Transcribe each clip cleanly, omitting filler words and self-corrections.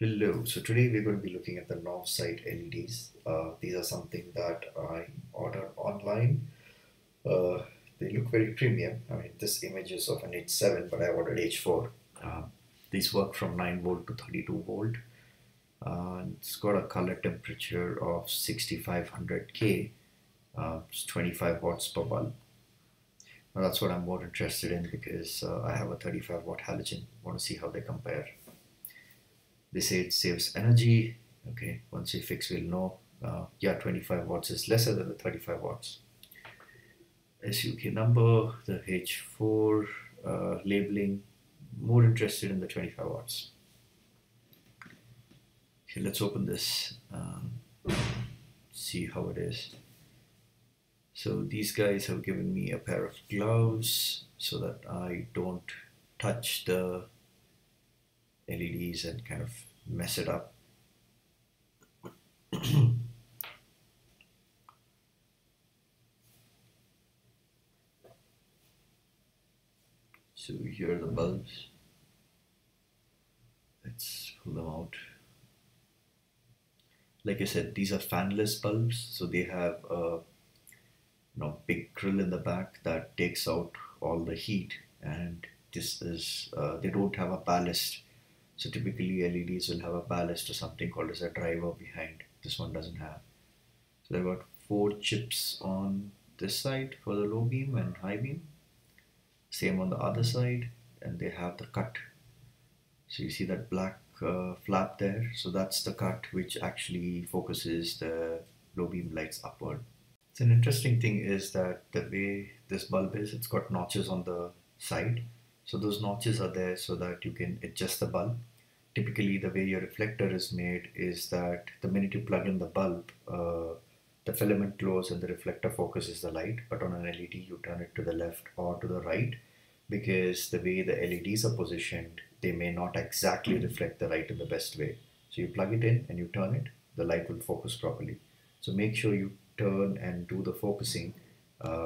Hello, so today we're going to be looking at the north side LEDs. These are something that I ordered online. Uh, they look very premium. I mean, this image is of an H7, but I ordered H4. These work from 9 volt to 32 volt. It's got a color temperature of 6500 K. It's 25 watts per bulb. Now that's what I'm more interested in because I have a 35 watt halogen. I want to see how they compare. They say it saves energy. Okay, once we fix, we'll know. Yeah, 25 watts is lesser than the 35 watts. SUK number, the H4 labeling, more interested in the 25 watts. Okay, let's open this, see how it is. So these guys have given me a pair of gloves so that I don't touch the LEDs and kind of mess it up. So here are the bulbs. Let's pull them out. Like I said, these are fanless bulbs, so they have a big grill in the back that takes out all the heat, and this is they don't have a ballast. So typically LEDs will have a ballast or something called as a driver behind. This one doesn't have. So they've got 4 chips on this side for the low beam and high beam. Same on the other side, and they have the cut. So you see that black flap there. So that's the cut which actually focuses the low beam lights upward. So an interesting thing is that the way this bulb is, it's got notches on the side. So those notches are there so that you can adjust the bulb. Typically the way your reflector is made is that the minute you plug in the bulb, the filament glows and the reflector focuses the light, but on an LED you turn it to the left or to the right, because the way the LEDs are positioned, they may not exactly reflect the light in the best way. So you plug it in and you turn it, the light will focus properly. So make sure you turn and do the focusing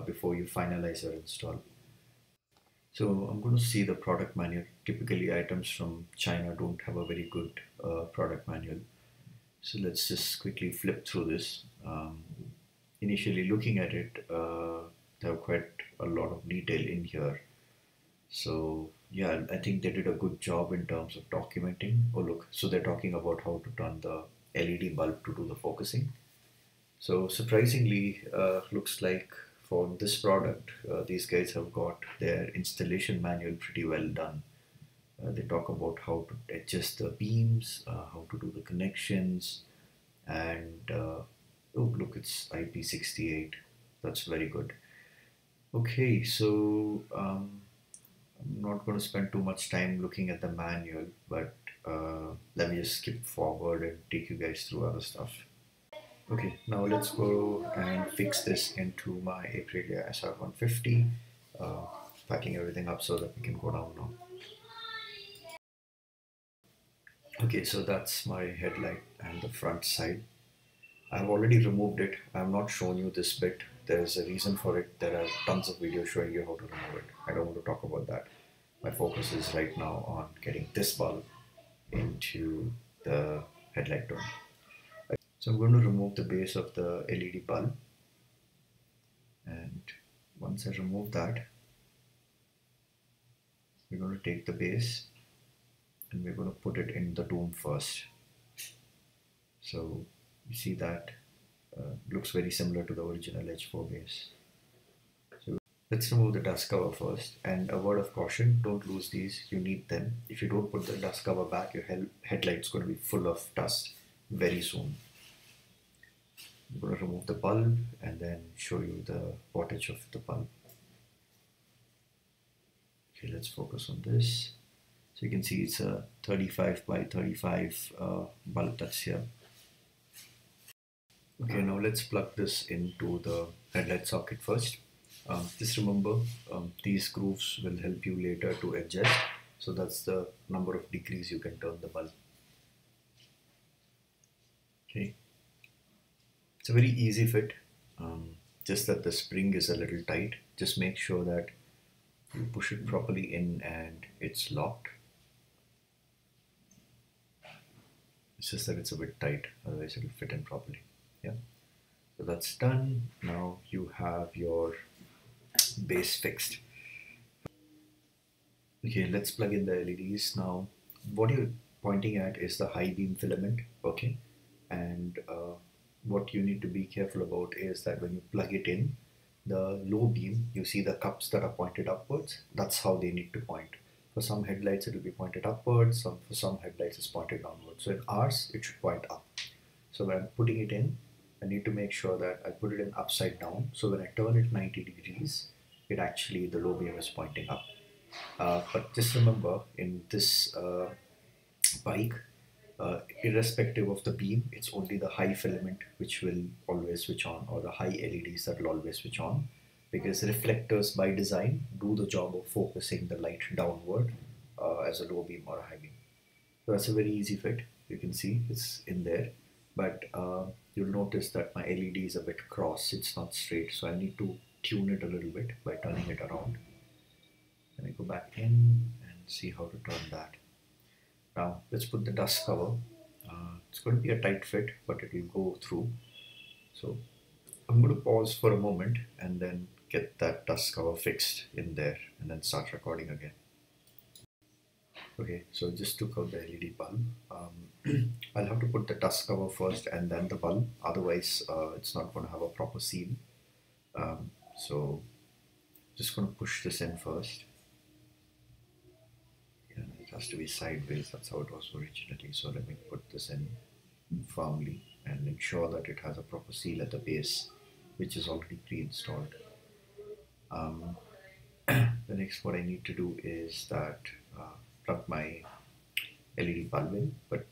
before you finalize your install. So I'm going to see the product manual. Typically items from China don't have a very good product manual. So let's just quickly flip through this. Initially looking at it, they have quite a lot of detail in here. So yeah, I think they did a good job in terms of documenting. Oh look, so they're talking about how to turn the LED bulb to do the focusing. So surprisingly, looks like for this product, these guys have got their installation manual pretty well done. They talk about how to adjust the beams, how to do the connections, and oh look, it's IP68. That's very good. Okay, so I'm not going to spend too much time looking at the manual, but let me just skip forward and take you guys through other stuff. Okay, now let's go and fix this into my Aprilia SR150, packing everything up so that we can go down now. Okay, so that's my headlight and the front side. I've already removed it. I've not shown you this bit. There's a reason for it. There are tons of videos showing you how to remove it. I don't want to talk about that. My focus is right now on getting this bulb into the headlight dome. So I'm going to remove the base of the LED bulb, and once I remove that, we're going to take the base and we're going to put it in the dome first. So you see that looks very similar to the original H4 base. So let's remove the dust cover first, and a word of caution, don't lose these, you need them. If you don't put the dust cover back, your headlight's going to be full of dust very soon. I'm going to remove the bulb and then show you the wattage of the bulb. Okay, let's focus on this. So you can see it's a 35 by 35 bulb that's here. Okay, now let's plug this into the headlight socket first. Just remember, these grooves will help you later to adjust. So that's the number of degrees you can turn the bulb. Okay. It's a very easy fit, just that the spring is a little tight. Just make sure that you push it properly in and it's locked. It's just that it's a bit tight, otherwise it'll fit in properly. Yeah. So that's done. Now you have your base fixed. Okay, let's plug in the LEDs now. What you're pointing at is the high beam filament, okay? And what you need to be careful about is that when you plug it in, the low beam, you see the cups that are pointed upwards, that's how they need to point. For some headlights, it will be pointed upwards, for some headlights, it's pointed downwards. So in ours, it should point up. So when I'm putting it in, I need to make sure that I put it in upside down. So when I turn it 90 degrees, it actually, the low beam is pointing up. But just remember, in this bike, irrespective of the beam, it's only the high filament which will always switch on, or the high LEDs that will always switch on, because reflectors by design do the job of focusing the light downward as a low beam or a high beam. So that's a very easy fit. You can see it's in there, but you'll notice that my LED is a bit cross, it's not straight, so I need to tune it a little bit by turning it around. Then I go back in and see how to turn that. Now let's put the dust cover. It's going to be a tight fit, but it will go through. So I'm going to pause for a moment and then get that dust cover fixed in there and then start recording again. Okay, so just took out the LED bulb. I'll have to put the dust cover first and then the bulb, otherwise it's not going to have a proper seal. So just going to push this in first. And it has to be sideways, that's how it was originally. So let me put this in firmly and ensure that it has a proper seal at the base, which is already pre-installed. The next what I need to do is that plug my LED bulb in, but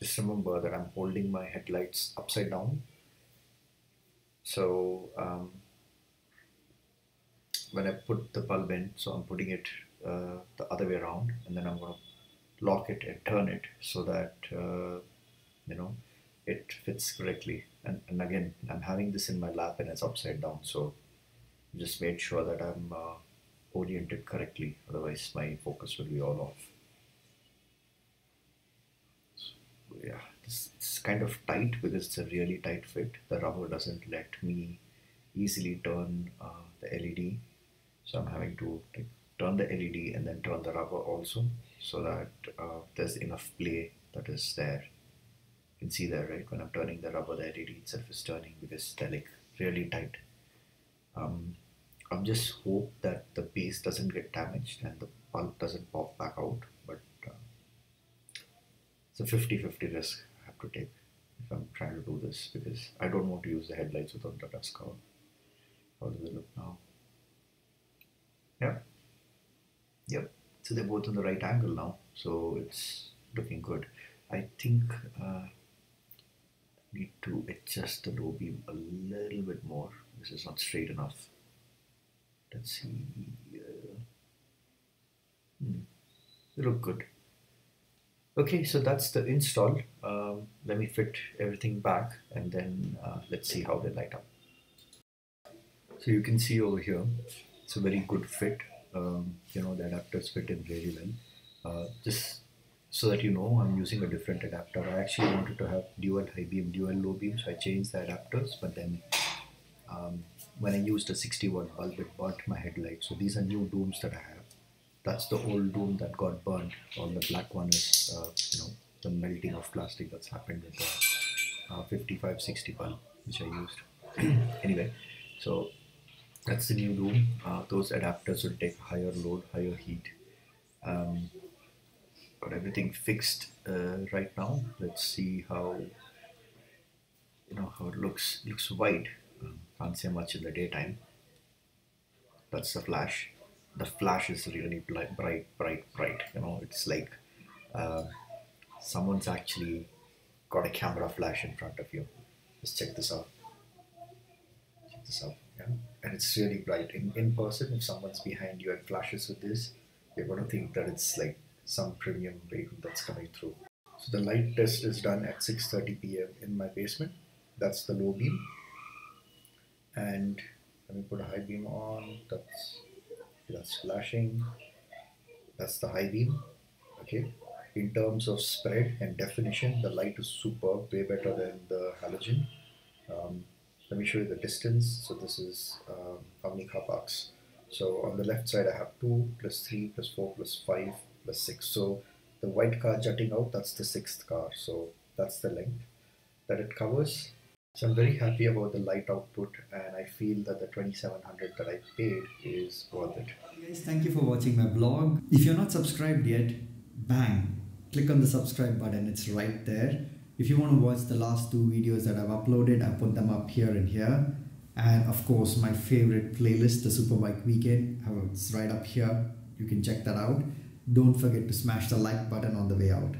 just remember that I'm holding my headlights upside down. So when I put the bulb in, so I'm putting it the other way around, and then I'm going to lock it and turn it so that it fits correctly. And again, I'm having this in my lap and it's upside down, so just made sure that I'm oriented correctly, otherwise my focus will be all off. So, yeah, it's kind of tight because it's a really tight fit. The rubber doesn't let me easily turn the LED, so I'm having to turn the LED and then turn the rubber also, so that there's enough play that is there. You can see there, right? When I'm turning the rubber, the LED itself is turning because they're like really tight. I'm just hope that the base doesn't get damaged and the bulb doesn't pop back out, but it's a 50-50 risk I have to take if I'm trying to do this, because I don't want to use the headlights without the dust cover. How does it look now? Yep. Yep. So they're both on the right angle now, so it's looking good. I think need to adjust the low beam a little bit more. This is not straight enough. Let's see. They look good. Okay, so that's the install. Let me fit everything back and then let's see how they light up. So you can see over here, it's a very good fit. The adapters fit in really well. Just so that you know, I'm using a different adapter. I actually wanted to have dual high beam, dual low beam, so I changed the adapters, but then when I used a 60-watt bulb, it burnt my headlight. So these are new dooms that I have. That's the old doom that got burnt. Or the black one is, the melting of plastic that's happened with the 55-60 bulb, which I used. Anyway, so that's the new doom. Those adapters will take higher load, higher heat. Got everything fixed right now. Let's see how how it looks. It looks white. Can't say much in the daytime. That's the flash. The flash is really bright. It's like someone's actually got a camera flash in front of you. Just check this out. Check this out. Yeah, and it's really bright. In person, if someone's behind you and flashes with this, you're gonna think that it's like some premium vehicle that's coming through. So the light test is done at 6:30 p.m. in my basement. That's the low beam. And let me put a high beam on. That's flashing. That's the high beam. Okay. in terms of spread and definition, the light is superb, way better than the halogen. Um, Let me show you the distance. So this is how many car parks. So on the left side, I have 2 plus 3 plus 4 plus 5 plus 6. So the white car jutting out, that's the sixth car. So that's the length that it covers. So I'm very happy about the light output, and I feel that the 2700 that I paid is worth it. Hey guys, thank you for watching my vlog. If you're not subscribed yet, bang, click on the subscribe button, it's right there. If you want to watch the last 2 videos that I've uploaded, I put them up here and here. And of course, my favorite playlist, the Superbike Weekend, it's right up here. You can check that out. Don't forget to smash the like button on the way out.